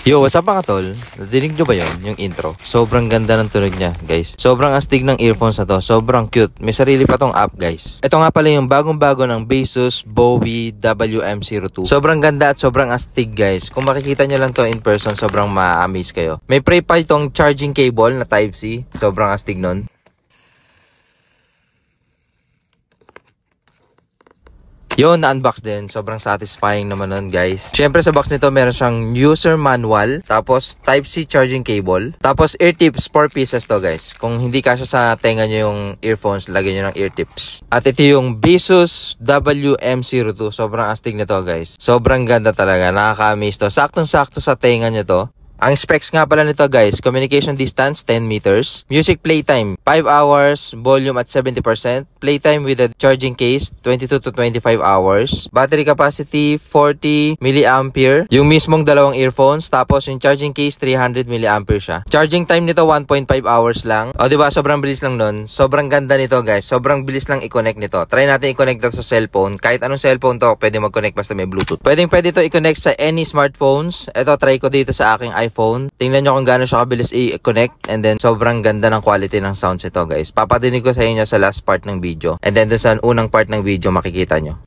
Yo, what's up mga tol? Nadinig nyo ba yun? Yung intro? Sobrang ganda ng tunog niya, guys. Sobrang astig ng earphones na to. Sobrang cute. May sarili pa tong app, guys. Ito nga pala yung bagong-bago ng Baseus Bowie WM02. Sobrang ganda at sobrang astig, guys. Kung makikita nyo lang to in person, sobrang ma-amaze kayo. May pre pa itong charging cable na Type-C. Sobrang astig nun. Yun, na-unbox din. Sobrang satisfying naman nun, guys. Syempre sa box nito, meron siyang user manual, tapos Type-C charging cable, tapos ear tips, 4 pieces to, guys. Kung hindi kasya sa tenga nyo yung earphones, lagyan nyo ng ear tips. At ito yung Baseus WM02. Sobrang astig nito, guys. Sobrang ganda talaga. Nakaka-amaze to. Saktong-sakto sa tenga nyo to. Ang specs nga pala nito, guys, communication distance 10 meters, music playtime 5 hours, volume at 70%, playtime with a charging case 22 to 25 hours, battery capacity 40 mAh, yung mismong dalawang earphones, tapos yung charging case 300 mAh siya. Charging time nito 1.5 hours lang. O diba, sobrang bilis lang nun. Sobrang ganda nito, guys. Sobrang bilis lang i-connect nito. Try natin i-connect to sa cellphone. Kahit anong cellphone to, pwede mag-connect basta may Bluetooth. Pwede to i-connect sa any smartphones. Ito, try ko dito sa aking iPhone. Tingnan nyo kung gaano siya kabilis i-connect, and then sobrang ganda ng quality ng sounds ito, guys. Papadinig ko sa inyo sa last part ng video, and then dun sa unang part ng video makikita nyo.